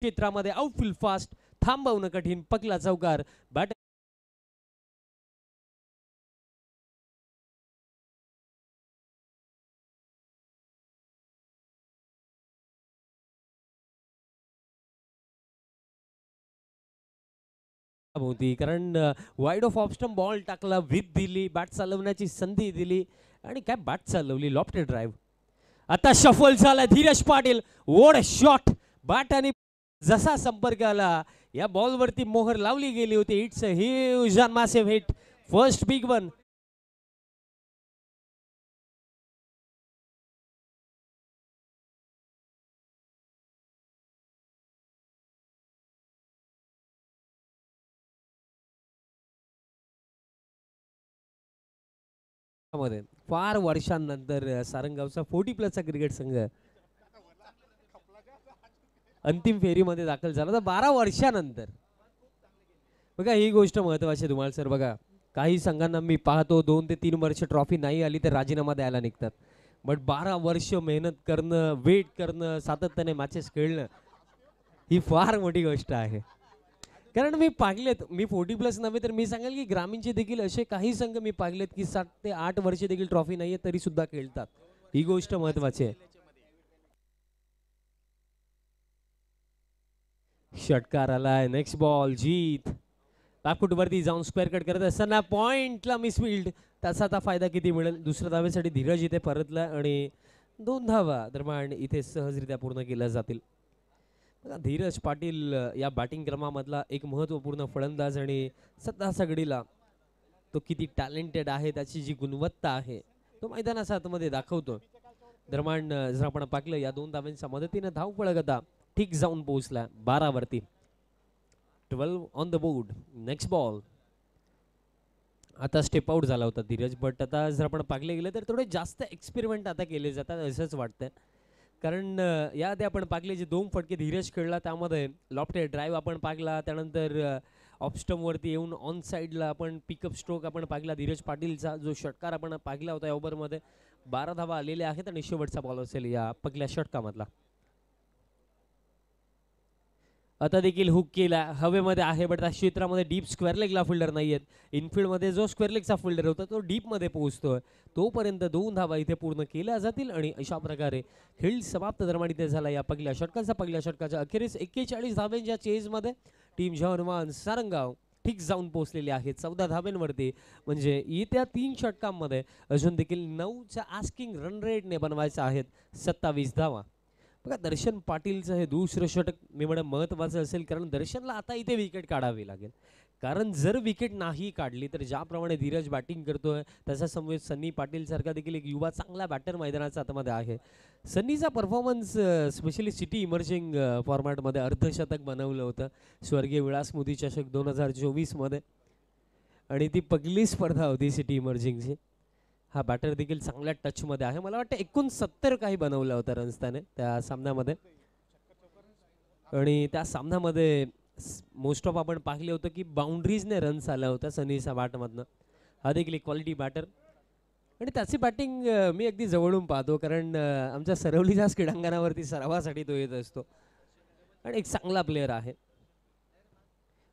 क्षेत्रामध्ये outfield fast थांबवणं कठीण पकला चौकार बॅट होती कारण वाईड ऑफ ऑप्शन बॉल टाकला विथ दिली बॅट चालवण्याची संधी दिली आणि काय बॅट चालवली लॉफ्टेड ड्राईव्ह आता शफल झाला धीरज पाटील वोड शॉट बॅट आणि जसा संपर्क आला या बॉलवरती मोहर लावली गेली होती it's a huge and massive hit first big one मध्ये फार वर्षांनंतर सारंगावचा 40+ क्रिकेट संघ अंतिम फेरीमध्ये दाखल झाला तर 12 वर्षानंतर बघा ही गोष्ट महत्वाची आहे तुम्हाला सर बघा काही संघांना मी पाहतो 2 ते 3 वर्ष ट्रॉफी नाही आली तर राजीनामा द्यायला निघतात बट 12 वर्ष मेहनत करणं वेट करणं सातत्याने मॅचेस खेळणं ही फार मोठी गोष्ट आहे कारण मी पाहिलेत मी 40+ नव्हे तर मी सांगेल की ग्रामीणचे देखील असे काही संघ मी पाहिलेत की 7 ते 8 वर्ष देखील ट्रॉफी नाहीये तरी सुद्धा खेळतात ही गोष्ट महत्वाची आहे षटकार आलाय नेक्स्ट बॉल जीत बॅकफुट वरती जाऊन स्क्वेअर कट करत असताना पॉइंटला मिसफिल्ड त्याचा आता फायदा किती मिळेल दुसऱ्या धावेसाठी धीरज इथे परतला आणि 2 धावा दरम्यान इथे सहजरित्या पूर्ण केल्या जातील धीरज पाटील या बॅटिंग क्रमामधला एक महत्त्वपूर्ण फलंदाज आणि सध्याच्या घडीला तो किती टॅलेंटेड आहे त्याची जी गुणवत्ता आहे तो मैदानाच्या आतमध्ये दाखवतो दरम्यान जर आपण पाहिलं या 2 धावांच्या मदतीने धावफलक आता ठीक जाऊन पोहोचला 12 वरती 12 on the board next ball आता स्टेप आउट झाला होता धीरज बट आता जर आपण पाहिले गेलं तर थोडे जास्त एक्सपेरिमेंट आता केले जातात असंच वाटतंय कारण याआधी आपण पाहिले जे 2 फटके धीरज खेळला त्यामध्ये लॉफ्टेड ड्राईव्ह आपण पाहिला त्यानंतर ऑफस्टमवरती येऊन ऑन साईडला आपण पिकअप स्ट्रोक आपण पाहिला धीरज पाटीलचा जो षटकार आपण पाहिला होता या ओव्हरमध्ये 12 धावा आलेल्या आहेत आणि शेवटचा बॉल असेल या पहिल्या षटकामधला आता देखील हुक केला हवेमध्ये आहे बट त्या क्षेत्रामध्ये डीप स्क्वेअर लेगला फिल्डर नाही आहेत इनफिल्डमध्ये जो स्क्वेअर लेगचा फिल्डर होता तो डीपमध्ये पोहोचतोय तोपर्यंत 2 धावा इथे पूर्ण केल्या जातील आणि अशा प्रकारे खेळ समाप्त दरम्यान इथे झाला या पहिल्या षटकाच्या अखेरीस 41 धावांच्या चेजमध्ये टीम जवान सारंगाव ठीक जाऊन पोहोचलेली आहे 14 धावांवरती म्हणजे येत्या 3 षटकांमध्ये अजून देखील 9च्या आस्किंग रन रेटने बनवायचं आहेत 27 धावा बघा दर्शन पाटीलचं हे दुसरं षटक मी म्हणेन महत्त्वाचं असेल कारण दर्शनला आता इथे विकेट काढावी लागेल कारण जर विकेट नाही काढली तर ज्याप्रमाणे धीरज बॅटिंग करतोय त्याचा समवेत सन्नी पाटील सारखा देखील एक युवा चांगला बॅटर मैदानाच्या आतमध्ये आहे सन्नीचा परफॉर्मन्स स्पेशली सिटी इमर्जिंग फॉर्मॅटमध्ये अर्धशतक बनवलं होतं स्वर्गीय विलास मोदी चषक 2024 मध्ये आणि ती पहिली स्पर्धा होती सिटी इमर्जिंगची हा बॅटर देखील चांगल्या टचमध्ये आहे मला वाटतं 69 काही बनवलं होतं रन्स त्याने त्या सामन्यामध्ये आणि त्या सामन्यामध्ये मोस्ट ऑफ आपण पाहिले होतं की बाउंड्रीजने रन्स आल्या होत्या सनीच्या बॅटमधनं हा देखील एक क्वालिटी बॅटर आणि त्याची बॅटिंग मी अगदी जवळून पाहतो कारण आमच्या सरवलीच्या क्रीडांगणावरती सरावासाठी तो येत असतो आणि एक चांगला प्लेअर आहे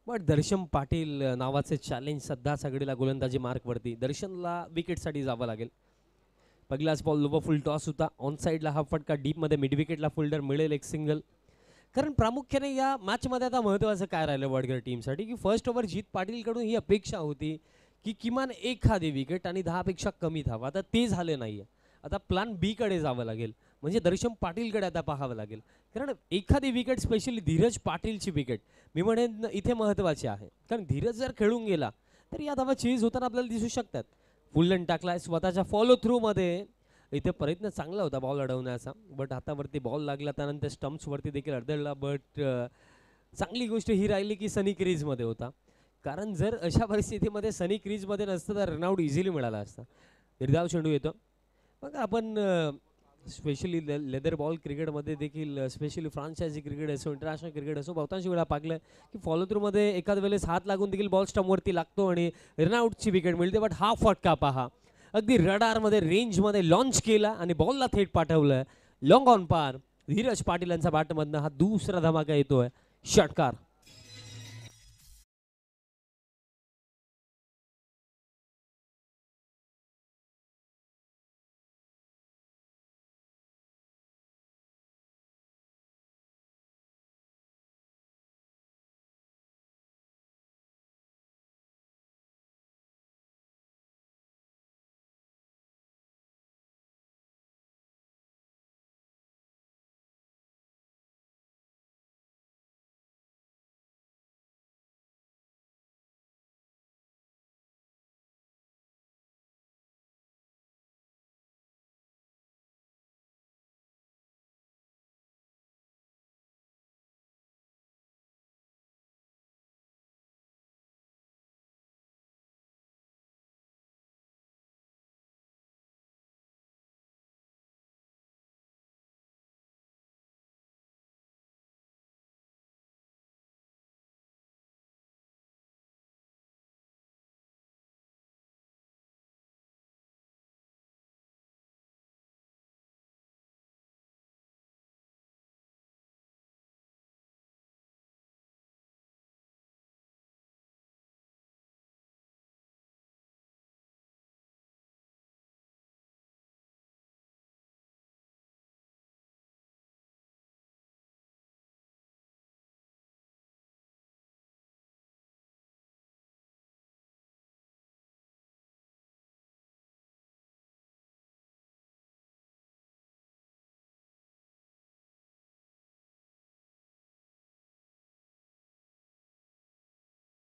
बट दर्शन पाटील नावाचे चॅलेंज सध्या सगळीला गोलंदाजी मार्कवरती दर्शनला विकेटसाठी जावं लागेल पहिलाच बॉल लोवर फुल टॉस होता ऑन साईडला हा फटका डीपमध्ये मिड विकेटला फिल्डर मिळेल एक सिंगल कारण प्रामुख्याने या मॅचमध्ये आता महत्त्वाचं काय राहिलं वडगर टीमसाठी की फर्स्ट ओव्हर जीत पाटीलकडून ही अपेक्षा होती की किमान एखादी विकेट आणि 10 पेक्षा कमी धावा आता ते झाले नाहीये आता प्लॅन बी कडे जावं लागेल म्हणजे दर्शन पाटीलकडे आता पाहावं लागेल कारण एखादी विकेट स्पेशली धीरज पाटीलची विकेट मी म्हणेन इथे महत्त्वाची आहे कारण धीरज जर खेळून गेला तर या धावा चेज होताना आपल्याला दिसू शकतात फुल रन टाकलाय स्वतःच्या फॉलो थ्रू मध्ये इथे प्रयत्न चांगला होता बॉल अडवण्याचा बट हातावरती बॉल लागला त्यानंतर स्टम्प्सवरती देखील अडधळला बट चांगली गोष्ट ही राहिली की सनी क्रीजमध्ये होता कारण जर अशा परिस्थितीमध्ये सनी क्रीजमध्ये नसतं तर रनआउट इझिली मिळाला असता निर्धाव चेंडू येतो मग आपण स्पेशली लेदर बॉल क्रिकेटमध्ये देखील स्पेशली फ्रान्चायझी क्रिकेट असो इंटरनॅशनल क्रिकेट असो बहुतांश वेळा पाहिलं की फॉलो थ्रूमध्ये एखाद्या वेळेस हात लागून देखील बॉल स्टम्पवरती लागतो आणि रनआउटची विकेट मिळते बट हा फटका पहा अगदी रडारमध्ये रेंजमध्ये लॉन्च केला आणि बॉलला थेट पाठवलं long on par Dheeraj Patil यांचा बॅटमधनं हा दुसरा धमाका येतोय, षटकार.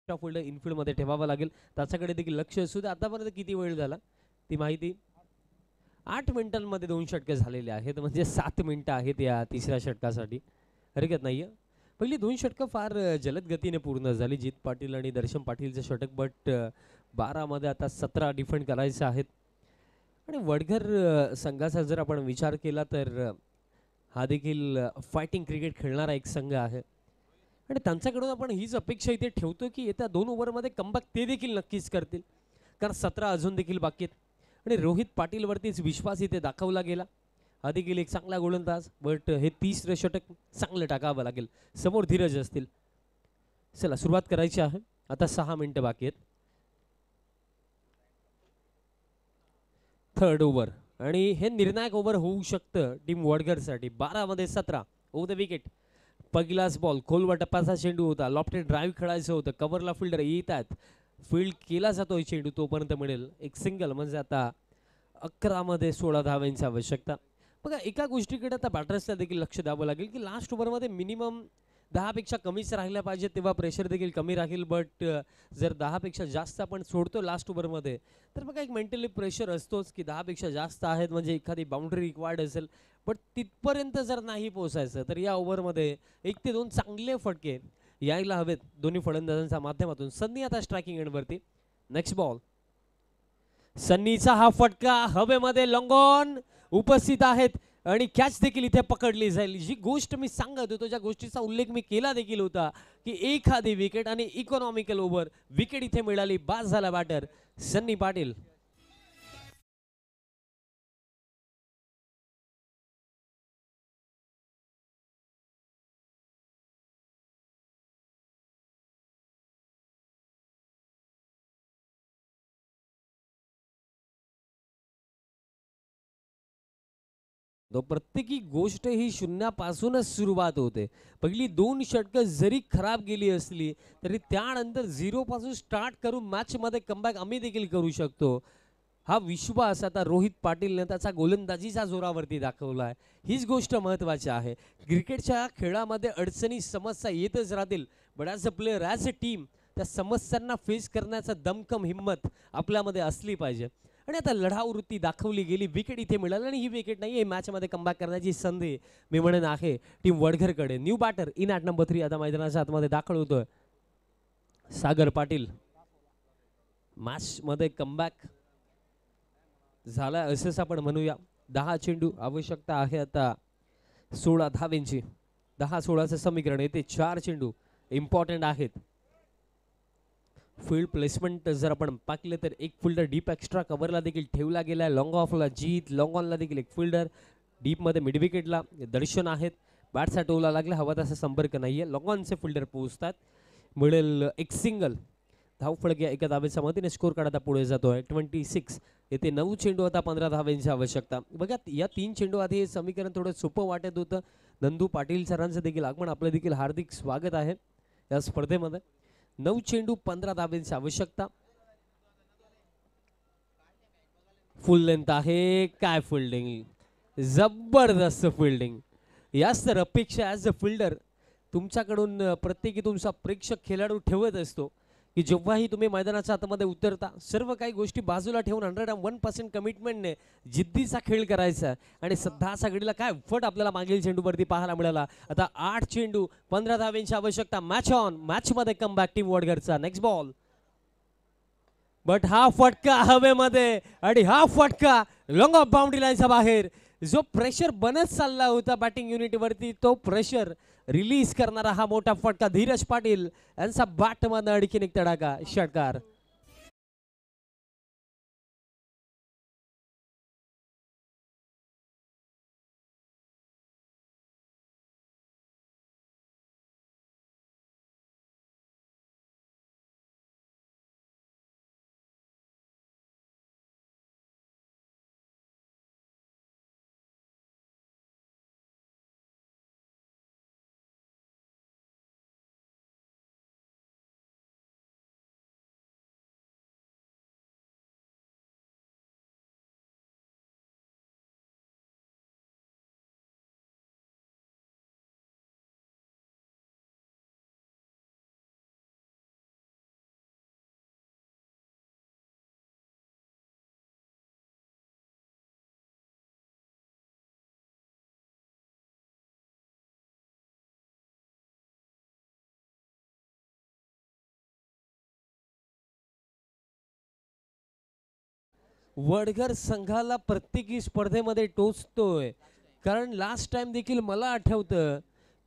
फिल्डर इनफिल्ड मध्ये ठेवावा लागेल, त्याच्याकडे देखील लक्ष असू दे. आतापर्यंत किती वेळ झाला ती माहिती, 8 मिनिटांमध्ये 2 षटके झालेले आहेत, म्हणजे 7 मिनिटं आहेत या तिसऱ्या षटकासाठी. हरकत नाहीये. पहिली 2 षटकं फार जलद गतीने पूर्ण झाली, जीत पाटील आणि दर्शन पाटीलचे षटक. बट 12 मध्ये आता 17 डिफेंड करायचे आहेत. आणि वडघर संघाचा जर आपण विचार केला तर हा देखील फायटिंग क्रिकेट खेळणारा एक संघ आहे. आणि त्यांच्याकडून आपण हीच अपेक्षा इथे ठेवतो की येत्या 2 ओव्हरमध्ये कमबॅक ते देखील नक्कीच करतील, कारण 17 अजून देखील बाकी आहेत. आणि रोहित पाटीलवरतीच विश्वास इथे दाखवला गेला. हा देखील एक चांगला गोलंदाज. बट हे तिसरं षटक चांगलं टाकावं लागेल. समोर धीरज असतील. चला सुरुवात करायची आहे. आता 6 मिनिटं बाकी आहेत. थर्ड ओव्हर आणि हे निर्णायक ओव्हर होऊ शकतं टीम वडघरसाठी. 12 मध्ये 17 ओव्हर द विकेट. पहिलाच बॉल खोलवा टप्प्याचा चेंडू होता, लॉफ्टेड ड्राईव्ह खेळायचं होतं, कव्हरला फिल्डर येत आहेत, फील्ड केला जातोय चेंडू, तोपर्यंत मिळेल एक सिंगल. म्हणजे आता 11 मध्ये 16 धावांची आवश्यकता. बघा एका गोष्टीकडे आता बॅटर्सला देखील लक्ष द्यावं लागेल की लास्ट ओव्हरमध्ये मिनिमम 10 पेक्षा कमीच राहिल्या पाहिजे, तेव्हा प्रेशर देखील कमी राहील. बट जर 10 पेक्षा जास्त आपण सोडतो लास्ट ओव्हरमध्ये तर बघा एक मेंटली प्रेशर असतोच की 10 पेक्षा जास्त आहेत म्हणजे एखादी बाउंड्री रिक्वायर्ड असेल. बट तिथपर्यंत जर नाही पोहोचायचं तर या ओव्हरमध्ये 1 ते 2 चांगले फटके यायला हवेत दोन्ही फलंदाजांच्या माध्यमातून. सन्नी आता स्ट्रायकिंग एंडवरती. Next ball. सन्नीचा हा फटका हवेमध्ये लॉंग ऑन उपस्थित आहेत आणि कॅच देखील इथे पकडली जाईल. जी गोष्ट मी सांगत होतो, ज्या गोष्टीचा उल्लेख मी केला देखील होता की एखादी विकेट आणि इकॉनॉमिकल ओव्हर विकेट इथे मिळाली. बाद झाला बॅटर सन्नी पाटील. प्रत्येकी गोष्ट ही शून्यापासूनच सुरुवात होते. पहिली 2 षटकं जरी खराब गेली असली तरी त्यानंतर 0 पासून स्टार्ट करून मॅच मध्ये कमबॅक आम्ही देखील करू शकतो. हा विश्वास आता रोहित पाटीलने त्याचा गोलंदाजीच्या जोरावरती दाखवलाय. हीच गोष्ट महत्त्वाची आहे. क्रिकेटच्या खेळामध्ये अडचणी समस्या येतच राहतील, but as a player as a team त्या समस्यांना फेस करण्याचा दमकम हिम्मत आपल्यामध्ये असली पाहिजे. आणि आता लढाऊ वृत्ती दाखवली गेली. विकेट इथे मिळाली आणि ही विकेट नाही, मॅचमध्ये कमबॅक करण्याची संधी मी म्हणेन आहे टीम वडघरकडे. New batter in at number 3 आता मैदानाच्या आतमध्ये दाखल होतोय सागर पाटील. मॅचमध्ये कमबॅक झाला असंच आपण म्हणूया. 10 चेंडू आवश्यकता आहे आता 16 धावेंची. 10-16चं समीकरण येते. 4 चेंडू इम्पॉर्टंट आहेत. फील्ड प्लेसमेंट जर आपण पाहिलं तर एक फिल्डर डीप एक्स्ट्रा कव्हरला देखील ठेवला गेला. लॉंग ऑफला जीत, लॉंग ऑनला देखील एक फिल्डर, डीपमध्ये मिड विकेटला दर्शन आहेत. बॅटचा टोला लागला, हवा तसा संपर्क नाहीये. लॉंगॉनचे फिल्डर पोहोचतात. मिळेल एक सिंगल. धावफलक या एका धावेच्या मदतीने स्कोर काढता पुढे जातोय 26. येथे 9 चेंडू आता 15 धावांची आवश्यकता. बघा या 3 चेंडू आधी हे समीकरण थोडं सोपं वाटत होतं. नंदू पाटील सरांचं देखील आगमन, आपलं देखील हार्दिक स्वागत आहे या स्पर्धेमध्ये. 9 चेंडू 15 धावांची आवश्यकता. फुल लेंथ आहे. काय फिल्डिंग, जबरदस्त फिल्डिंग. याच तर अपेक्षा ॲज अ फिल्डर तुमच्याकडून प्रत्येकी तुमचा प्रेक्षक खेळाडू ठेवत असतो की जेव्हाही तुम्ही मैदानाच्या आतमध्ये उतरता सर्व काही गोष्टी बाजूला ठेवून 101% कमिटमेंटने जिद्दीचा खेळ करायचा. आणि सध्या घडीला काय फट आपल्याला मागील चेंडूवरती पाहायला मिळाला. आता 8 चेंडू 15 धावांची आवश्यकता. Match on. मॅच मध्ये कम बॅक टीम वडगरचा. Next ball. बट हा फटका हवेमध्ये आणि हा फटका लॉंग ऑफ बाउंड्री लाईनच्या बाहेर. जो प्रेशर बनत चालला होता बॅटिंग युनिटवरती तो प्रेशर रिलीज करणारा हा मोठा फटका. धीरज पाटील यांचा बॅट मध्ये आणखीन एक तडाखा. षटकार. वडघर संघाला प्रत्येकी स्पर्धेमध्ये टोचतोय. कारण लास्ट टाइम देखील मला आठवतं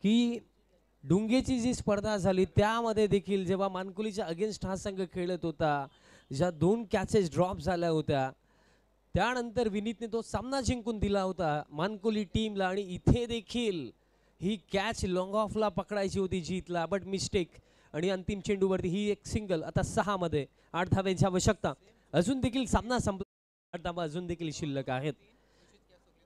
की डुंगेची जी स्पर्धा झाली त्यामध्ये देखील जेव्हा मानकुलीच्या अगेन्स्ट हा संघ खेळत होता, ज्या 2 कॅचेस ड्रॉप झाल्या होत्या त्यानंतर विनीतने तो सामना जिंकून दिला होता मानकुली टीमला. आणि इथे देखील ही कॅच लॉंग ऑफला पकडायची होती जीतला, बट मिस्टेक. आणि अंतिम चेंडूवरती ही एक सिंगल. आता 6 मध्ये 8 धावांची आवश्यकता. अजून देखील सामना संपला, अजून देखील शिल्लक आहेत.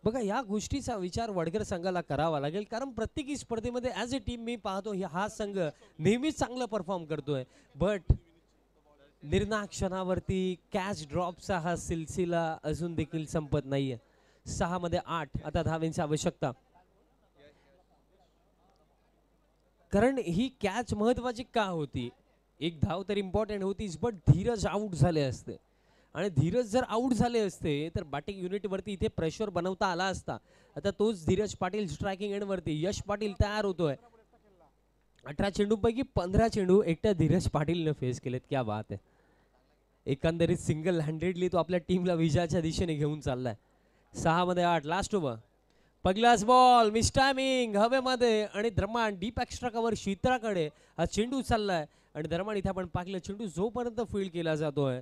बघा या गोष्टीचा विचार वडगर संघाला करावा लागेल. कारण प्रत्येकी स्पर्धेमध्ये ॲज अ टीम मी पाहतो हा संघ नेहमीच चांगला परफॉर्म करतोय, बट निर्णायक क्षणावरती कॅच ड्रॉपचा हा सिलसिला अजून देखील संपत नाहीये. 6 मध्ये 8 आता धावांची आवश्यकता. कारण ही कॅच महत्वाची का होती, एक धाव तर इम्पॉर्टंट होतीच, बट धीरज आउट झाले असते. आणि धीरज जर आउट झाले असते तर बॅटिंग युनिटवरती इथे प्रेशर बनवता आला असता. आता तोच धीरज पाटील स्ट्रायकिंग एंडवरती. यश पाटील तयार होतोय. 18 चेंडूपैकी 15 चेंडू एकट्या धीरज पाटीलने फेस केलेत. क्या बात आहे. एकंदरीत सिंगल हँडेडली तो आपल्या टीमला विजयाच्या दिशेने घेऊन चाललाय. 6 मध्ये 8 लास्ट ओव्हर. पहिलाच बॉल मिस टायमिंग हवेमध्ये आणि दरम्यान डीप एक्स्ट्रा कव्हर शीतराकडे हा चेंडू चाललाय. आणि दरम्यान इथे आपण पाहिलं चेंडू जोपर्यंत फील्ड केला जातोय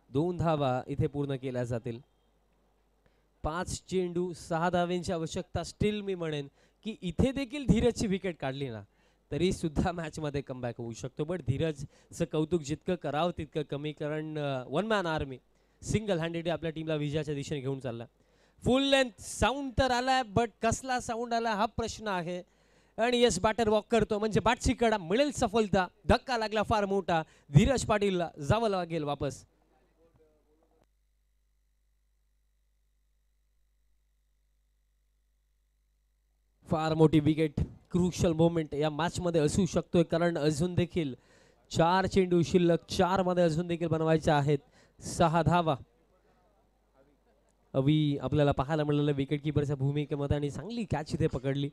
2 धावा इथे पूर्ण केल्या जातील. 5 चेंडू 6 धावांची आवश्यकता. स्टील मी म्हणेन की इथे देखील धीरजची विकेट काढली ना तरी सुद्धा मॅच मध्ये कमबॅक होऊ शकतो. बट धीरजचं कौतुक जितकं करावं तितकं कमी, कारण 1 मॅन आर्मी सिंगल हँडेड आपल्या टीमला विजयाच्या दिशेने घेऊन चालला. फुल लेंथ साऊंड तर आलाय, बट कसला साऊंड आला हा प्रश्न आहे. आणि यस बॅटर वॉक करतो म्हणजे बॅटची कडा मिळेल सफलता. धक्का लागला फार मोठा. धीरज पाटीलला जावं लागेल वापस. फार मोठी विकेट. क्रुशियल मोमेंट या मॅच मध्ये असू शकतोय, कारण अजून देखील 4 चेंडू शिल्लक. 4 मध्ये अजून देखील बनवायचे आहेत 6 धावा. अवी आपल्याला पाहायला मिळालं विकेट किपरच्या भूमिकेमध्ये आणि चांगली कॅच इथे पकडली.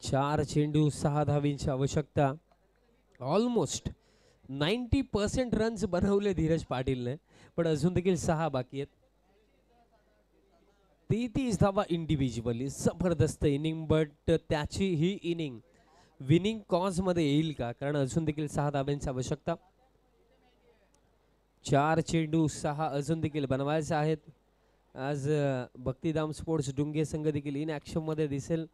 चार चेंडू 6 धावींची आवश्यकता. ऑलमोस्ट 90% रन्स बनवले धीरज पाटीलने, पण अजून देखील 6 बाकी आहेत. 33 धावा इंडिव्हिज्युअली. जबरदस्त इनिंग, बट त्याची ही इनिंग विनिंग कॉज मध्ये येईल का, कारण अजून देखील 6 धाब्यांची आवश्यकता. 4 चेंडू 6 अजून देखील बनवायचे आहेत. आज भक्तिधाम स्पोर्ट्स डुंगे संघ देखील इन ॲक्शन मध्ये दिसेल.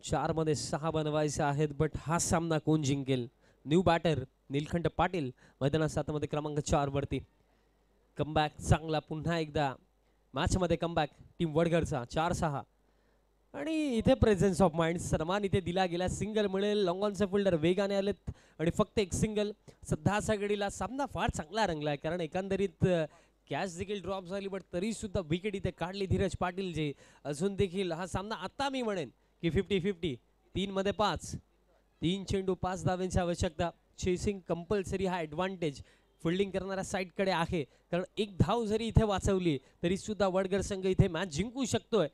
4 मध्ये 6 बनवायचे आहेत. बट हा सामना कोण जिंकेल? न्यू बॅटर निलखंड पाटील मैदानात 7 मध्ये क्रमांक 4 वरती. कमबॅक चांगला पुन्हा एकदा मॅच मध्ये कमबॅक टीम वडगरचा 4-6 आणि इथे प्रेझेन्स ऑफ माइंड सन्मान इथे दिला गेला. सिंगल मिळेल. लॉंग ऑनचे फिल्डर वेगाने आलेत आणि फक्त एक सिंगल. सध्या घडीला सामना फार चांगला रंगलाय कारण एकंदरीत कॅच देखील ड्रॉप झाली बट तरी सुद्धा विकेट इथे काढली धीरज पाटील जे. अजून देखील हा सामना आता मी म्हणेन की 50-50. 3 मध्ये 5. 3 चेंडू 5 धावांची आवश्यकता. चेसिंग कंपल्सरी हा ॲडव्हान्टेज फिल्डिंग करणाऱ्या साईडकडे आहे कारण एक धाव जरी इथे वाचवली तरी सुद्धा वडगर संघ इथे मॅच जिंकू शकतोय.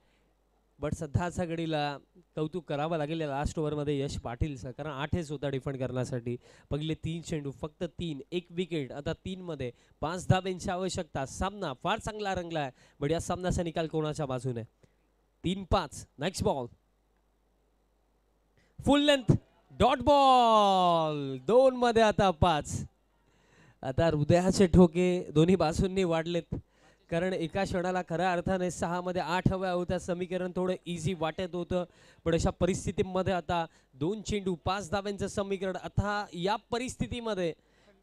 बट सध्याच्या घडीला कौतुक करावं लागेल लास्ट ओव्हरमध्ये यश पाटीलचं कारण 8च होता डिफेंड करण्यासाठी. पहिले 3 चेंडू फक्त 3 एक विकेट. आता 3 मध्ये 5 धाब्यांची आवश्यकता. सामना फार चांगला रंगलाय बट या सामन्याचा निकाल कोणाच्या बाजूने? 3-5. नेक्स्ट बॉल फुल लेंथ डॉट बॉल. 2 मध्ये आता 5. आता हृदयाचे ठोके दोन्ही बाजूंनी वाढलेत कारण एका क्षणाला खऱ्या अर्थाने 6 मध्ये 8 हव्या होत्या. समीकरण थोडं इझी वाटत होतं पण अशा परिस्थितीमध्ये आता 2 चेंडू 5 धाव्यांचं समीकरण. आता या परिस्थितीमध्ये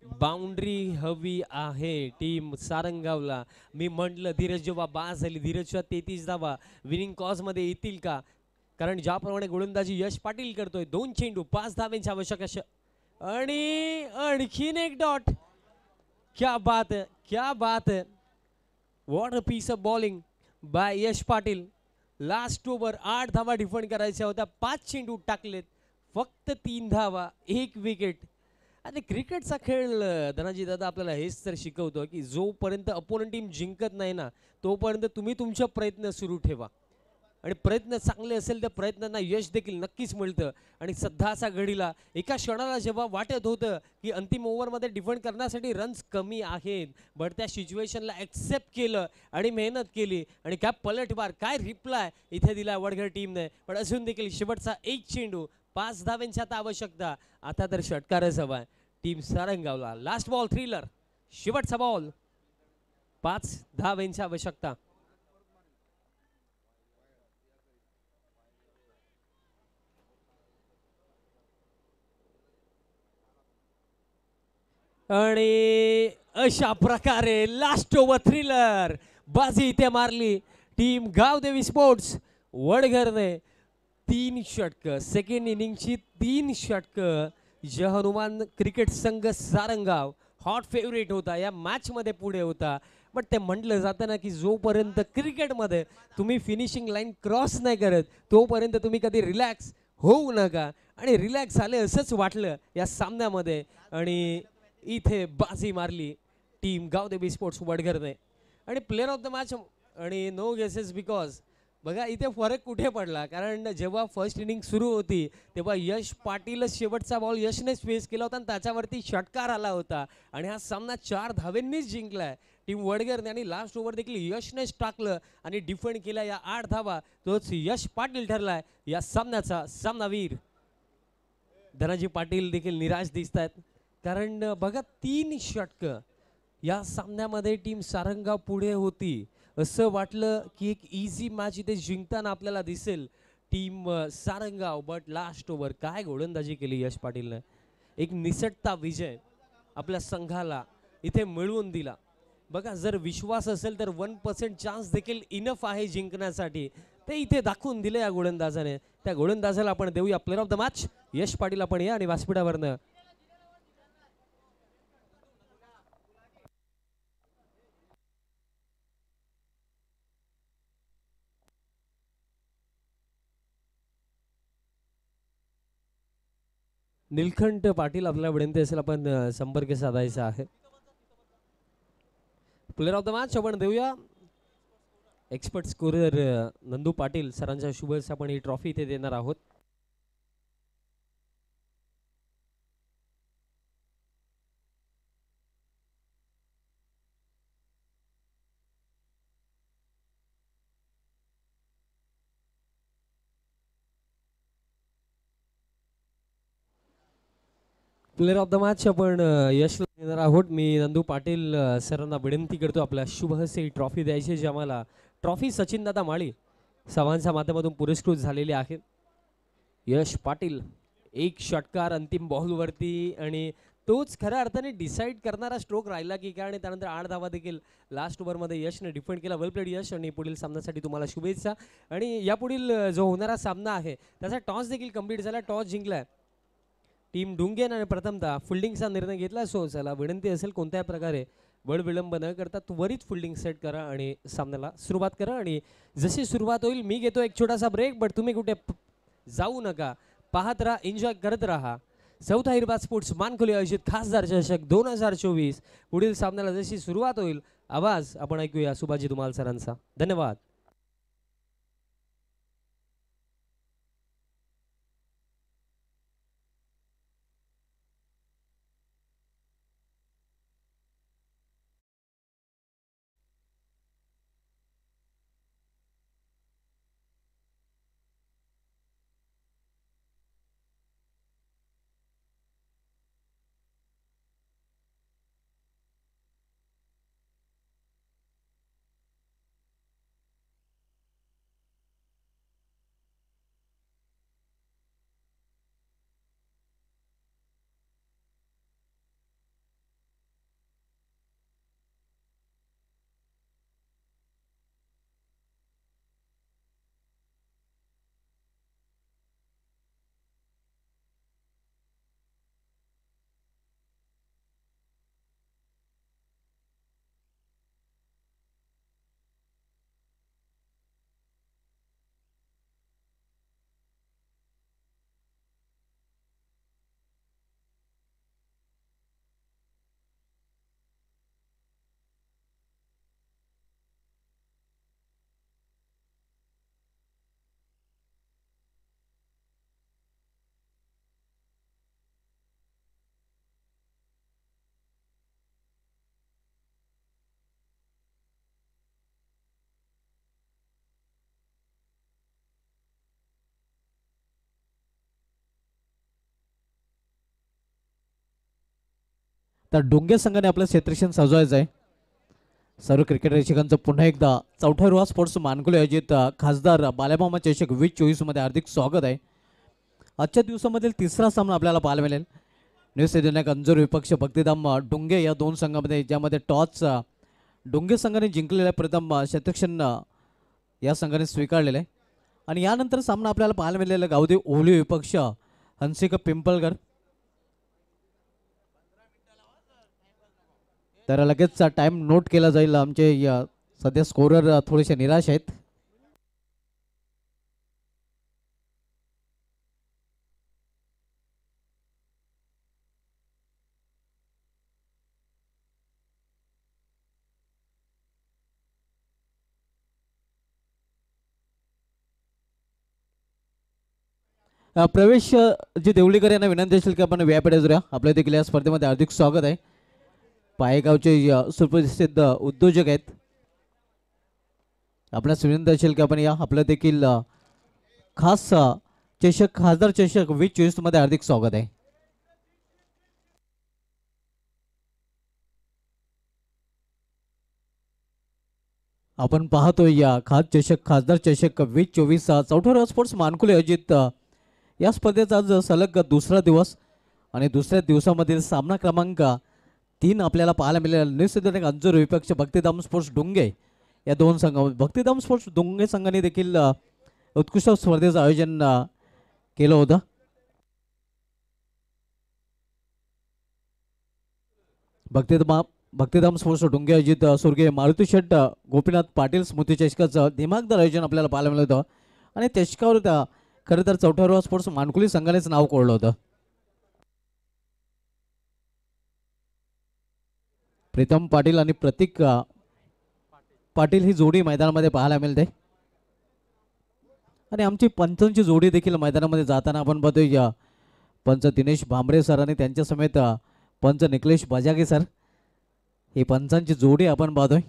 बाउंड्री हवी आहे टीम सारंगावला. मी म्हटलं धीरज जेव्हा बाद झाली धीरजच्या 33 धावा विनिंग कॉज मध्ये येतील का? कारण ज्याप्रमाणे गोलंदाजी यश पाटील करतोय 2 चेंडू 5 धाव्यांची आवश्यक आणि आणखीन एक डॉट. क्या बात है, क्या बात है. What a piece of bowling by Yash Patil. Last over 8 धावा डिफेंड करायच्या होत्या. 5 चेंडू टाकलेत फक्त 3 धावा 1 विकेट. आणि क्रिकेटचा खेळ धनाजी दादा आपल्याला हेच तर शिकवतो की जोपर्यंत अपोनंट टीम जिंकत नाही ना तोपर्यंत तुम्ही तुमचे प्रयत्न सुरू ठेवा आणि प्रयत्न चांगले असेल तर प्रयत्नांना यश देखील नक्कीच मिळतं. आणि सध्याच्या घडीला एका क्षणाला जेव्हा वाटत होतं की अंतिम ओव्हरमध्ये डिफेंड करण्यासाठी रन्स कमी आहेत बट त्या सिच्युएशनला ॲक्सेप्ट केलं आणि मेहनत केली आणि काय पलटवार काय रिप्लाय इथे दिला वडगर टीमने. पण अजून देखील शेवटचा 1 चेंडू 5 धाव्यांची आता आवश्यकता. आता तर षटकारच हवा टीम सारंगावला. लास्ट बॉल थ्रिलर शेवटचा बॉल 5 धाव्यांची आवश्यकता. आणि अशा प्रकारे लास्ट ओव्हर थ्रिलर बाजी इथे मारली टीम गावदेवी स्पोर्ट्स वडघरने. 3 षटक सेकंड इनिंगची 3 षटक. जय हनुमान क्रिकेट संघ सारंगाव हॉट फेवरेट होता या मॅच मध्ये पुढे होता. बट ते म्हटलं जातं ना की जोपर्यंत क्रिकेटमध्ये तुम्ही फिनिशिंग लाईन क्रॉस नाही करत तोपर्यंत तुम्ही कधी रिलॅक्स होऊ नका. आणि रिलॅक्स झाले असंच वाटलं या सामन्यामध्ये आणि इथे बाजी मारली टीम गावदेवी स्पोर्ट्स वडघरने. आणि प्लेअर ऑफ द मॅच आणि नो गेसेस बिकॉज बघा इथे फरक कुठे पडला कारण जेव्हा फर्स्ट इनिंग सुरू होती तेव्हा यश पाटीलच शेवटचा बॉल यशनेच फेस केला होता आणि त्याच्यावरती षटकार आला होता आणि हा सामना 4 धावेंनीच जिंकलाय टीम वडगरने. आणि लास्ट ओव्हर देखील यशनेच टाकलं आणि डिफेंड केला या 8 धावा. तोच यश पाटील ठरलाय या सामन्याचा सामनावीर. धनाजी पाटील देखील निराश दिसत आहेत कारण बघा 3 षटक या सामन्यामध्ये टीम सारंगाव पुढे होती. असं वाटलं की एक इझी मॅच इथे जिंकताना आपल्याला दिसेल team Sarangaon. But last over काय गोलंदाजी केली यश पाटीलने. एक निसटता विजय आपल्या संघाला इथे मिळवून दिला. बघा जर विश्वास असेल तर 1% चान्स देखील इनफ आहे जिंकण्यासाठी. ते इथे दाखवून दिले या गोलंदाजाने. त्या गोलंदाजाला आपण देऊया प्लेअर ऑफ द मॅच. यश पाटील आपण या आणि व्यासपीठावरनं निलखंठ पाटील आपल्याला विनंती असेल आपण संपर्क साधायचा आहे. प्लेअर ऑफ द मॅच आपण देऊया एक्सपर्ट स्कोरर नंदू पाटील सरांच्या शुभ आपण ही ट्रॉफी इथे देणार आहोत. प्लेअर ऑफ द मॅच आपण यशला देणार आहोत. मी नंदू पाटील सरांना विनंती करतो आपल्या शुभहस्ते ट्रॉफी द्यायची, जी आम्हाला ट्रॉफी सचिनदादा माळी सावांच्या माध्यमातून पुरस्कृत झालेली आहे. यश पाटील एक षटकार अंतिम बॉलवरती आणि तोच खऱ्या अर्थाने डिसाईड करणारा स्ट्रोक राहिला की काय, आणि त्यानंतर 8 धावा देखील लास्ट ओव्हरमध्ये यशने डिफेंड केला. वेल प्लेड यश, आणि पुढील सामन्यासाठी तुम्हाला शुभेच्छा. आणि यापुढील जो होणारा सामना आहे त्याचा टॉस देखील कंप्लीट झाला, टॉस जिंकलाय टीम डुंगेन आणि प्रथमतः फिल्डिंगचा निर्णय घेतला. सो चला विनंती असेल कोणत्याही प्रकारे वेळ विलंब न करता त्वरित फिल्डिंग सेट करा आणि सामन्याला सुरुवात करा. आणि जशी सुरुवात होईल मी घेतो एक छोटासा ब्रेक, बट तुम्ही कुठे जाऊ नका, पाहत राहा, एन्जॉय करत राहा. चौथा हिरवा स्पोर्ट्स मानखोली आयोजित खासदार चषक 2024 पुढील सामन्याला जशी सुरुवात होईल आवाज आपण ऐकूया सुभाजी धुमाल सरांचा. धन्यवाद. तर डोंगे संघाने आपलं क्षेत्रक्षण सजवायचं आहे. सर्व क्रिकेट रसिकांचं पुन्हा एकदा चौथा रुवा स्पोर्ट्स मानकुले आयोजित खासदार बालेमामा चषक 2024 मध्ये हार्दिक स्वागत आहे. आजच्या दिवसामधील तिसरा सामना आपल्याला पाहायला मिळेल. न्यूझीलंड अंजूर विपक्ष भक्तिधाम डोंगे या दोन संघामध्ये, ज्यामध्ये टॉस डोंगे संघाने जिंकलेला आहे. प्रथम क्षेत्रक्षण या संघाने स्वीकारलेलं आहे. आणि यानंतर सामना आपल्याला पाहायला मिळालेला गावदेव ओहली विपक्ष हंसिका पिंपळगड. तर लगेच टाइम नोट केला जाईल. आमचे सध्या स्कोरर थोडेसे निराश आहेत. प्रवेश जी देवळीकर यांना विनंती असेल की आपण व्यापीठ जुऱ्या आपल्या देखील या स्पर्धेमध्ये हार्दिक स्वागत आहे. पायगावचे सुप्रसिद्ध उद्योजक आहेत. आपल्यास विनंती असेल की आपण या आपलं देखील खास चषक खासदार चषक 2024 मध्ये हार्दिक स्वागत आहे. आपण पाहतोय या खास चषक खासदार चषक 2024 चौथा स्पोर्ट्स मानकुले आयोजित या स्पर्धेचा आज सलग दुसरा दिवस आणि दुसऱ्या दिवसामधील सामना क्रमांक 3 आपल्याला पाहायला मिळेल. न्यूझीलंड अंजूर विपक्ष भक्तिधाम स्पोर्ट्स डोंगे या दोन संघ. भक्तिधाम स्पोर्ट्स डोंगे संघाने देखील उत्कृष्ट स्पर्धेचं आयोजन केलं होतं. भक्तिधाम स्पोर्ट्स डोंगे आयोजित स्वर्गीय मारुती शेठ गोपीनाथ पाटील स्मृती चषकाचं दिमागदार आयोजन आपल्याला पाहायला मिळत होतं. आणि चषकावर खरं तर चौथा स्पोर्ट्स मानकुली संघानेच नाव कोरलं होतं. प्रीतम पाटील आणि प्रतीक पाटील ही जोडी मैदानामध्ये पाहायला मिळते. आणि आमची पंचांची जोडी देखील मैदानामध्ये जाताना आपण बघतोय. पंच दिनेश भांबरे सर आणि त्यांच्या समेत पंच निकलेश बजागे सर, ही पंचांची जोडी आपण पाहतोय.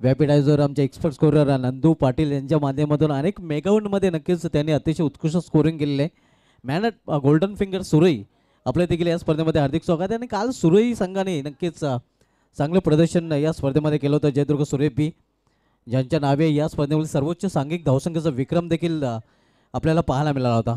व्यापीडायझर आमचे एक्सपर्ट स्कोरर नंदू पाटील यांच्या माध्यमातून अनेक मेगाउंडमध्ये नक्कीच त्यांनी अतिशय उत्कृष्ट स्कोरिंग केलेले आहे. मॅन ॲट गोल्डन फिंगर सुरई आपल्या देखील या स्पर्धेमध्ये हार्दिक स्वागत आहे. आणि काल सुरई संघाने नक्कीच चांगलं प्रदर्शन या स्पर्धेमध्ये केलं होतं. जयदुर्ग सुरई पी ज्यांच्या नावे या स्पर्धेमध्ये सर्वोच्च सांघिक धावसंख्येचा विक्रम देखील आपल्याला पाहायला मिळाला होता.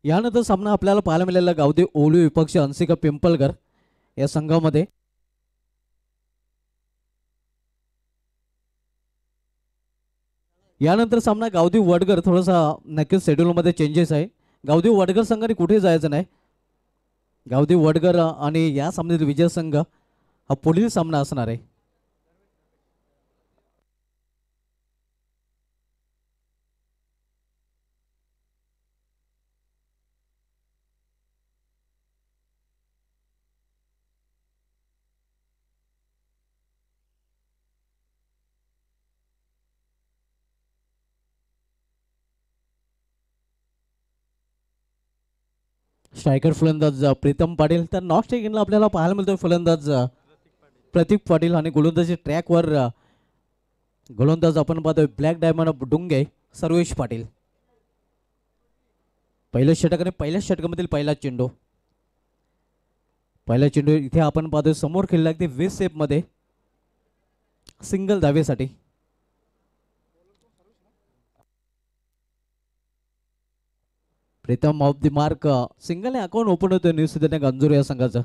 यानंतर सामना आपल्याला पाहायला मिळालेला गावदेव ओलू विपक्ष अंसिका पिंपलकर या संघामध्ये. यानंतर सामना गावदेव वडगर. थोडासा नक्कीच शेड्यूलमध्ये चेंजेस आहे. गावदेव वडगर संघाने कुठे जायचं नाही. गावदेव वडगर आणि या सामन्यातील विजय संघ हा पुढील सामना असणार आहे. स्ट्रायकर फलंदाज प्रीतम पाटील. तर नॉक स्ट्रायकिंगला आपल्याला पाहायला मिळतोय फलंदाज प्रतीक पाटील आणि गोलंदाजी ट्रॅकवर गोलंदाज आपण पाहतोय ब्लॅक डायमंड डुंगे सर्वेश पाटील. पहिल्या षटक आणि पहिल्या षटकामधील पहिला चेंडू. पहिला चेंडू इथे आपण पाहतोय समोर खेळला अगदी 20 सेपमध्ये सिंगल धावेसाठी. Pritam off the mark. सिंगलने अकाउंट ओपन होतोय न्यू सिद्धार्थ अंजूर या संघाचं.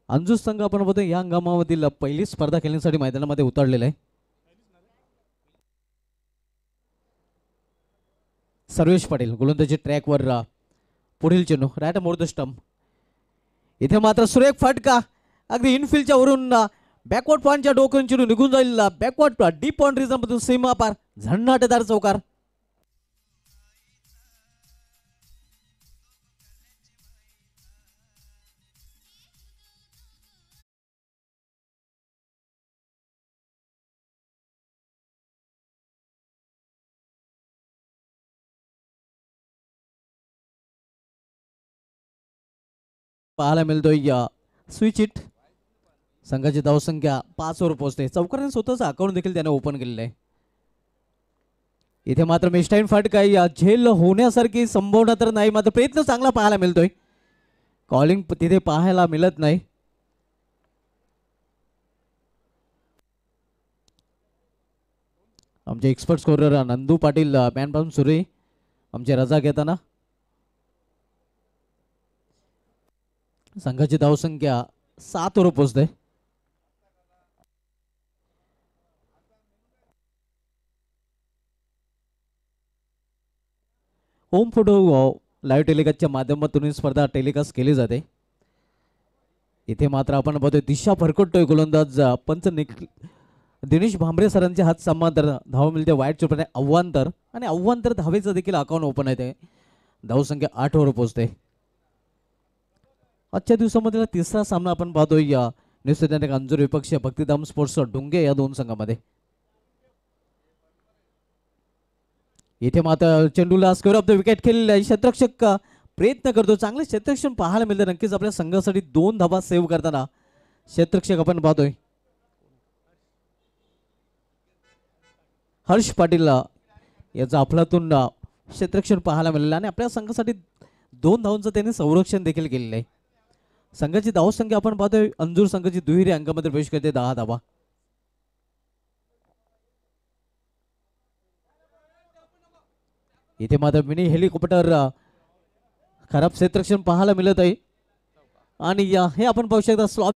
अंजूर संघ आपण बघतो या हंगामामधील पहिली स्पर्धा खेळण्यासाठी मैदानामध्ये उतरलेला आहे. सर्वेश पाटील गोलंदाजी ट्रॅकवर पुढील चेंडू राईट मोर द स्टंप. इथे मात्र सुरेख फटका अगदी इनफिल्डच्या वरून बॅकवर्ड पॉईंटच्या डोकून चेंडू निघून जाईल बॅकवर्ड डीप बाउंड्रीज मधून सीमा पार झन्नाटेदार चौकार. पाहायला मिळतोय स्विच इट. संघाची धावसंख्या 5 वर पोहोचते. चौकाराने स्वतःच अकाउंट देखील त्याने ओपन केलेलं आहे. इथे मात्र मिस्टाईन फटका या झेल होण्यासारखी संभावना तर नाही, मात्र प्रयत्न चांगला पाहायला मिळतोय. कॉलिंग तिथे पाहायला मिळत नाही. आमचे expert scorer Nandu Patil man पासून सुरे आमची रजा घेताना. संघाची धावसंख्या 7 वर पोहोचते. होम फोटो लाईव्ह टेलिकास्टच्या माध्यमातून ही स्पर्धा टेलिकास्ट केली जाते. इथे मात्र आपण बघतोय दिशा फरकटतोय गोलंदाज पंच दिनेश भांबरे सरांच्या हात समांतर धाव मिळते वाईट चुपणे अव्वांतर आणि अव्वांतर धावेचं देखील अकाउंट ओपन आहे. धावसंख्या 8 वर पोहोचते. आजच्या दिवसामध्ये तिसरा सामना आपण पाहतोय न्यूझीलंड अंजूर विपक्ष भक्तिधाम स्पोर्ट्स डुंगे या दोन संघामध्ये. इथे मात्र चेंडूला स्क्वेअर ऑफ द विकेट खेळलेला आहे. क्षेत्ररक्षक प्रयत्न करतो. चांगले क्षेत्ररक्षण पाहायला मिळते. नक्कीच आपल्या संघासाठी 2 धावा सेव्ह करताना क्षेत्ररक्षक आपण पाहतोय हर्ष पाटील याचा अफलातून क्षेत्ररक्षण पाहायला मिळालं आणि आपल्या संघासाठी 2 धावांचं त्यांनी संरक्षण देखील केलेलं आहे. संघाची धावसंख्या आपण पाहतोय अंजूर संघाची दुहेरी अंकामध्ये प्रवेश करते 10 धावा. इथे मात्र मिनी हेलिकॉप्टर खराब क्षेत्ररक्षण पाहायला मिळत आहे आणि हे आपण पाहू शकता स्लॉप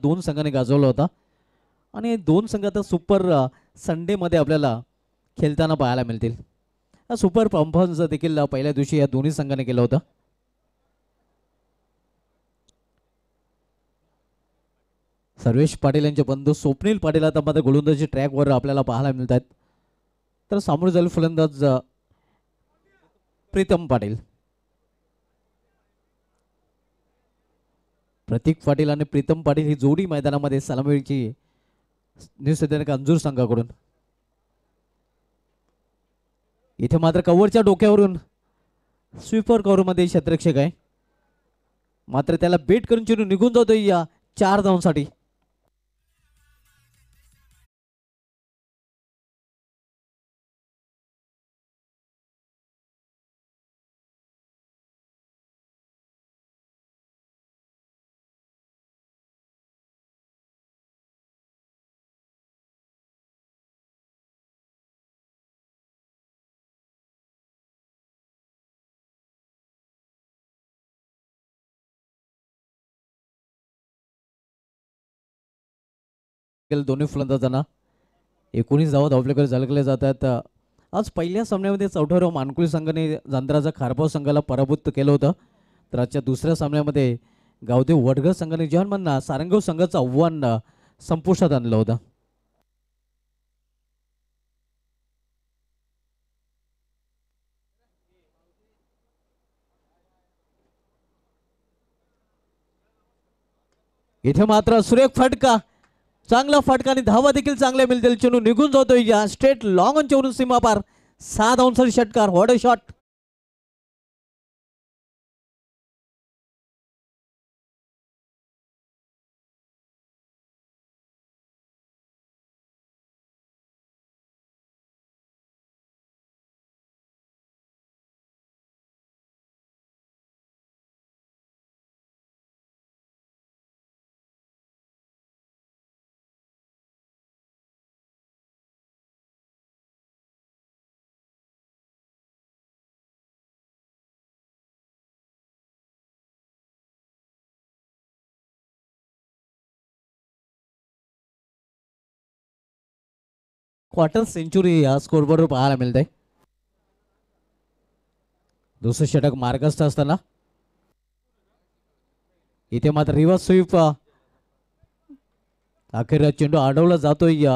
दोन संघाने गाजवला होता आणि दोन संघ आता सुपर संडेमध्ये आपल्याला खेळताना पाहायला मिळतील. हा सुपर परफॉर्मन्स देखील पहिल्या दिवशी या दोन्ही संघाने केलं होतं. सर्वेश पाटील यांचे बंधू स्वप्नील पाटील आता मात्र गोलंदाजी ट्रॅकवर आपल्याला पाहायला मिळत आहेत. तर सामोरे जाईल फलंदाज प्रीतम पाटील. प्रतीक पाटील आणि प्रीतम पाटील ही जोडी मैदानामध्ये सलामीची न्यूझीलंड अंजूर संघाकडून. इथे मात्र कव्हरच्या डोक्यावरून स्वीपर कव्हरमध्ये क्षेत्ररक्षक आहे, मात्र त्याला बेट करून चेंडू निघून जातोय या 4 धावांसाठी. दोन्ही फलंदाजांना 19 धावा धावल्याकडे झळकले जातात. आज पहिल्या सामन्यामध्ये चौथ्या मानकुळी संघाने जांधराचा खारपाव संघाला पराभूत केलं होतं. तर आजच्या दुसऱ्या सामन्यामध्ये गावदेव वडगर संघाने जवानमांना सारंगाव संघाचं आव्हान संपुष्टात आणलं होतं. इथे मात्र सुरेख फटका, चांगला फटका आणि धावा देखील चांगल्या मिळतील. चेंडू निघून जातोय या स्ट्रेट लॉंग ऑन चेवरून सीमा पार. 6 धावांसाठी षटकार. What a shot. Quarter century या स्कोरबोर्डवर पाहायला मिळते. दुसरं षटक मार्गस्थ असताना इथे मात्र रिव्हर्स स्वीप. अखेर चेंडू अडवला जातोय.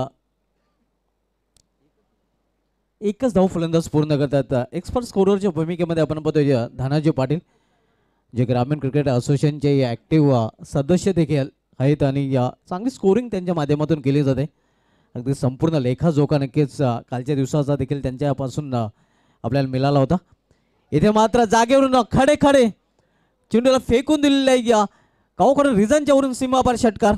एकच धाव फलंदाज पूर्ण करतात. एक्सपर्ट स्कोररच्या भूमिकेमध्ये आपण पाहतोय धनाजी पाटील, जे ग्रामीण क्रिकेट असोसिएशनचे ॲक्टिव्ह सदस्य देखील आहेत आणि चांगली स्कोरिंग त्यांच्या माध्यमातून केली जाते. अगदी संपूर्ण लेखाजोखा नक्कीच कालच्या दिवसाचा देखील त्यांच्यापासून आपल्याला मिळाला होता. इथे मात्र जागेवरून खडे खडे चेंडूला फेकून दिलेला आहे या गावकडे रिझनच्या वरून सीमापार षटकार.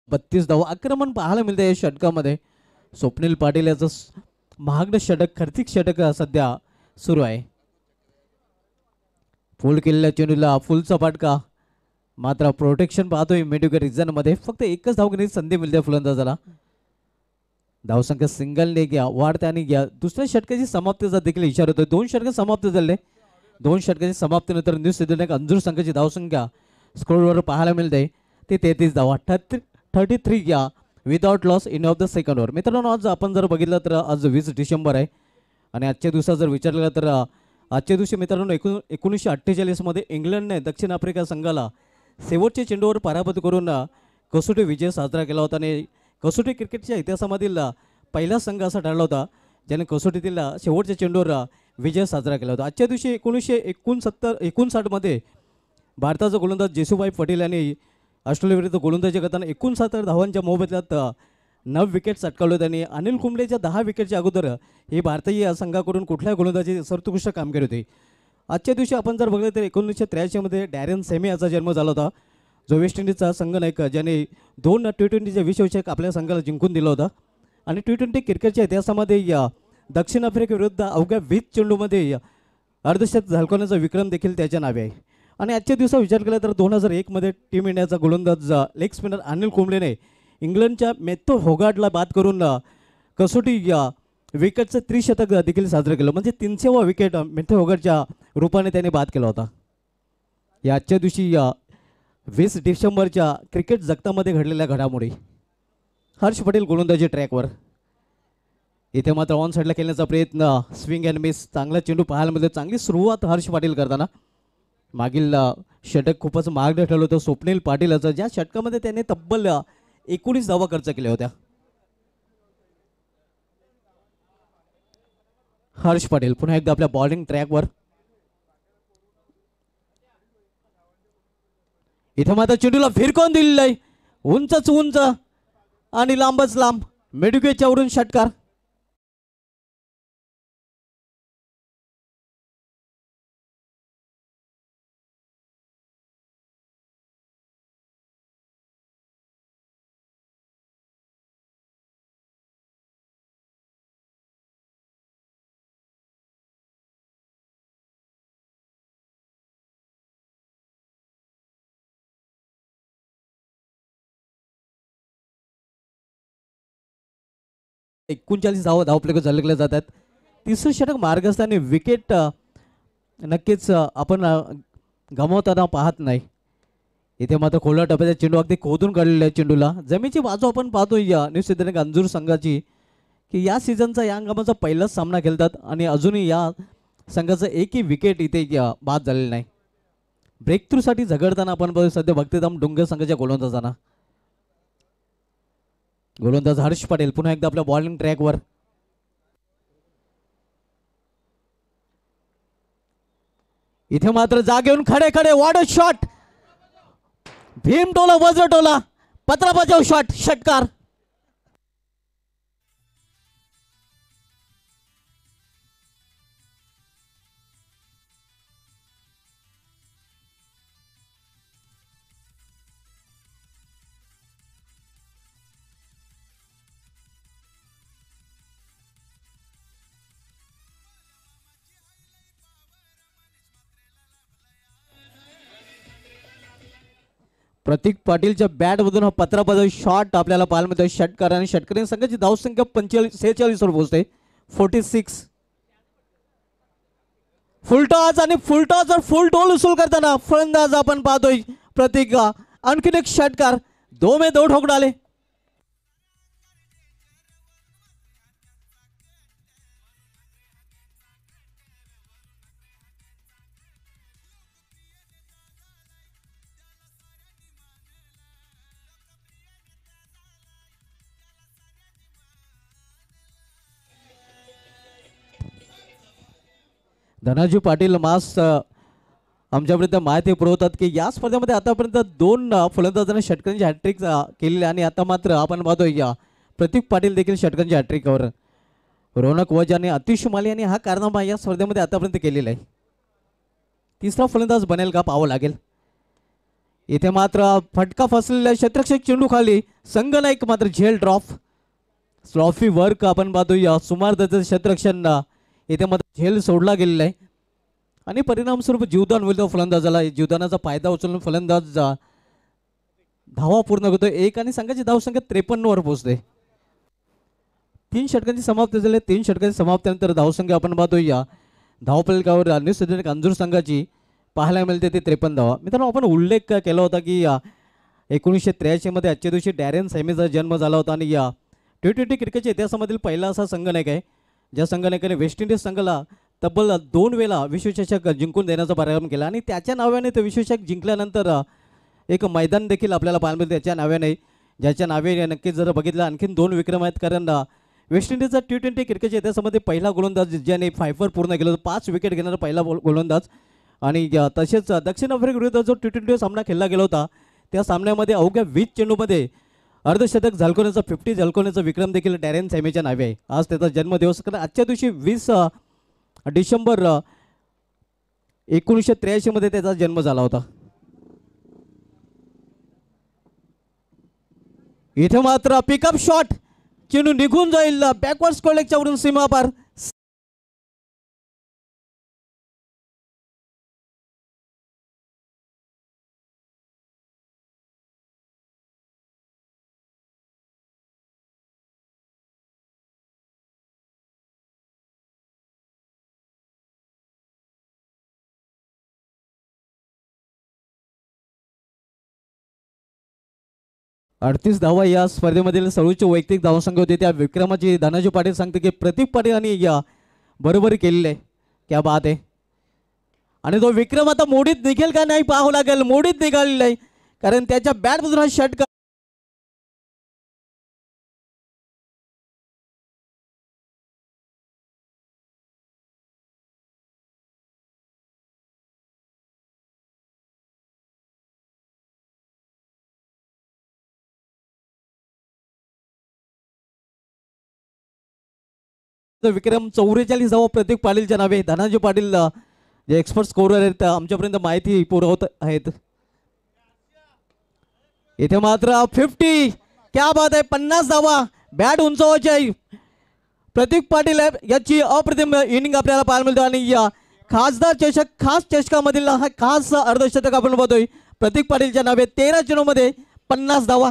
बत्तीस धावा आक्रमण पाहायला मिळते या षटकामध्ये. स्वप्नील पाटील याचं महागडं षटक, खर्चिक षटक सध्या सुरू आहे. फुल केलेल्या चेंडूला फुलचा फटका, मात्र प्रोटेक्शन पाहतोय मेडिकल रिझन मध्ये. फक्त एकच धाव घेण्याची संधी मिळते फलंदाजाला. धावसंख्या सिंगलने घ्या वाढते आणि घ्या दुसऱ्या षटकाची समाप्तीचा देखील इशारा होतोय. 2 षटक समाप्त झाले. 2 षटकाची समाप्तीनंतर न्यूझीलंड अंजूर संघाची धावसंख्या स्कोरवर पाहायला मिळते ते 33 धावा, 33 घ्या without loss in of the second over. मित्रांनो, आज आपण जर बघितलं तर आज 20 डिसेंबर आहे आणि आजच्या दिवसात जर विचारलं तर आजच्या दिवशी मित्रांनो 1948 मध्ये इंग्लंडने दक्षिण आफ्रिका संघाला शेवटच्या चेंडूवर पराभूत करून कसोटी विजय साजरा केला होता आणि कसोटी क्रिकेटच्या इतिहासामधील पहिला संघ असा ठरला होता ज्याने कसोटीतील शेवटच्या चेंडूवर विजय साजरा केला होता. आजच्या दिवशी 1959 मध्ये भारताचा गोलंदाज जेसूभाई पटेल यांनी ऑस्ट्रेलिया विरुद्ध गोलंदाजी करताना 69 धावांच्या मोबदल्यात 9 विकेट्स अटकावले होते आणि अनिल कुंबळेच्या 10 विकेटच्या अगोदर ही भारतीय संघाकडून कुठल्या गोलंदाजी सर्वोत्कृष्ट कामगिरी होती. आजच्या दिवशी आपण जर बघितलं तर 1983 मध्ये डॅरेन सेमी याचा जन्म झाला होता, जो वेस्ट इंडिजचा संघनायक ज्याने 2 T20चे विश्वचषक आपल्या संघाला जिंकून दिलं होतं आणि T20 क्रिकेटच्या इतिहासामध्ये दक्षिण आफ्रिकेविरुद्ध अवघ्या 20 चेंडूमध्ये अर्धशतक झळकवण्याचा विक्रम देखील त्याच्या नावे आहे. आणि आजच्या दिवसा विचार केला तर 2001 टीम इंडियाचा गोलंदाज लेग स्पिनर अनिल कुंबळेने इंग्लंडच्या मॅथ्यू होगार्डला बाद करून कसोटी विकेटचं त्रिशतक देखील साजरं केलं. म्हणजे 300वा विकेट मॅथ्यू होगार्डच्या रूपाने त्याने बाद केला होता. या आजच्या दिवशी 20 डिसेंबरच्या क्रिकेट जगतामध्ये घडलेल्या घडामोडी. हर्ष पटेल गोलंदाजी ट्रॅकवर. इथे मात्र ऑन साईडला खेळण्याचा प्रयत्न, स्विंग अँड मिस. चांगला चेंडू पाहायला मिळतो. चांगली सुरुवात हर्ष पाटील करताना. मागील षटक खूपच महागडं ठरलं होतं स्वप्नील पाटीलचं, ज्या षटकामध्ये त्याने तब्बल 19 धावा खर्च केल्या होत्या. हर्ष पाटील पुन्हा एकदा आपल्या बॉलिंग ट्रॅकवर. इथे मात्र चेंडूला फिरकून दिलेलं आहे. उंचच उंच आणि लांबच लांब. मेडुकेच्या वरून षटकार. एकोणचाळीस धावपलक झाले जातात. तिसरं षटक मार्गस्थानी विकेट नक्कीच आपण गमावताना पाहत नाही. इथे मात्र खोला टप्प्याचा चेंडू अगदी खोदून काढलेला आहे. चेंडूला जमीची बाजू आपण पाहतोय न्यूझीलंड अंजूर संघाची, की या सीझनचा या हंगामाचा पहिलाच सामना खेळतात आणि अजूनही या संघाचं एकही विकेट इथे बाद झालेलं नाही. ब्रेक थ्रूसाठी झगडताना आपण सध्या भक्तिधाम डोंगर संघाच्या गोलंदाजांना. गोलंदाज हर्ष पटेल पुन्हा एकदा आपल्या बॉलिंग ट्रॅकवर. इथे मात्र जागेऊन खडे खडे वाढ शॉट. भीम टोला वज्र टोला पत्रा बजाव शॉट. षटकार. प्रतीक पाटीलच्या बॅटमधून हा पत्रापद शॉट आपल्याला पाहायला मिळतोय. षटकार आणि षटकरी संघाची धावसंख्या 46 वर पोहोचते. 46. फुलटॉस आणि फुलटॉसवर फुल टोल उचल करताना फलंदाज आपण पाहतोय प्रतीक. आणखीन एक षटकार. 2 में 2 ठोक डाले. धनाजी पाटील मास आमच्यापर्यंत माहिती पुरवतात की या स्पर्धेमध्ये आतापर्यंत 2 फलंदाजांनी षटकांची हॅट्रिक केलेली आणि आता मात्र आपण पाहतोय प्रतीक पाटील देखील षटकांची हॅट्रिकवर. रौनक वजा आणि आतिश माली यांनी हा कारनामा या स्पर्धेमध्ये आतापर्यंत केलेला आहे. तिसरा फलंदाज बनेल का पाहावं लागेल. इथे मात्र फटका फसलेला क्षेत्ररक्षक चेंडू खाली. संघनायक मात्र झेल ड्रॉप. स्लॉफी वर्क आपण पाहतोय. सुमार दर्जाचं क्षेत्ररक्षण इथे मात्र झेल सोडला गेलेला आहे आणि परिणामस्वरूप जीवदान होईल. फलंदाजाला जीवदानाचा फायदा उचलून फलंदाज धावा पूर्ण करतो. 1 आणि संघाची धावसंख्या 53 वर पोहोचते. 3 षटकांची समाप्ती झाली. 3 षटकांची समाप्तीनंतर धावसंख्या आपण पाहतोय धावफलकावर न्यूझीलंड अंजूर संघाची पाहायला मिळते ते 53 धावा. मित्रांनो, आपण उल्लेख केला होता की 1983 मध्ये आजच्या दिवशी डॅरेन सॅमीचा जन्म झाला होता आणि T20 क्रिकेटच्या इतिहासामधील पहिला असा संघनायक आहे ज्या संघनायकाने वेस्ट इंडिज संघाला तब्बल 2 वेळा विश्वचषक जिंकून देण्याचा पराक्रम केला आणि त्याच्या नावाने ते विश्वचषक जिंकल्यानंतर एक मैदान देखील आपल्याला पाहायला मिळतं त्याच्या नावाने, ज्याच्या नावे नक्कीच जर बघितलं आणखीन 2 विक्रम आहेत. कारण वेस्ट इंडिजचा T20 क्रिकेटच्या इतिहासामध्ये पहिला गोलंदाज ज्याने 5 पूर्ण केलं, 5 विकेट घेणारा पहिला गोलंदाज. आणि तसेच दक्षिण आफ्रिका विरुद्ध जो T20 सामना खेळला गेला होता त्या सामन्यामध्ये अवघ्या 20 चेंडूमध्ये अर्धशतक झळकवण्याचा 50 झळकवण्याचा विक्रम देखील डॅरेन सॅमीच्या नावे आहे. आज त्याचा जन्मदिवस. कारण आजच्या दिवशी 20 डिसेंबर 1983 मध्ये त्याचा जन्म झाला होता. इथे मात्र पिकअप शॉट. चेंडू निघून जाईल बॅकवर्ड स्क्वेअर लेगच्या वरून सीमापार. 38 धावा या स्पर्धेमधील सर्वोच्च वैयक्तिक धावसंख्या होते त्या विक्रमाची धनाजी पाटील सांगते की प्रतीक पाटील यांनी या बरोबरी केलेली आहे. क्या बात आहे. आणि तो विक्रम आता मोडीत निघेल का नाही पाहावं लागेल. मोडीत निघालेला आहे कारण त्याच्या बॅटमधून हा षटकार विक्रम 44 धावा प्रतीक पाटीलच्या नावे. धनाजी पाटील जे एक्सपर्ट स्कोरर आहेत आमच्यापर्यंत माहिती पुरवत आहेत. इथे मात्र 50. क्या बात आहे. 50 धावा बॅट उंचावायची आहे. प्रतीक पाटील याची अप्रतिम इनिंग आपल्याला पाहायला मिळतो आणि या खासदार चषक खास चषकामधील हा खास अर्धशतक आपण बघतोय प्रतीक पाटीलच्या नावे. 13 चेंडूमध्ये 50 धावा.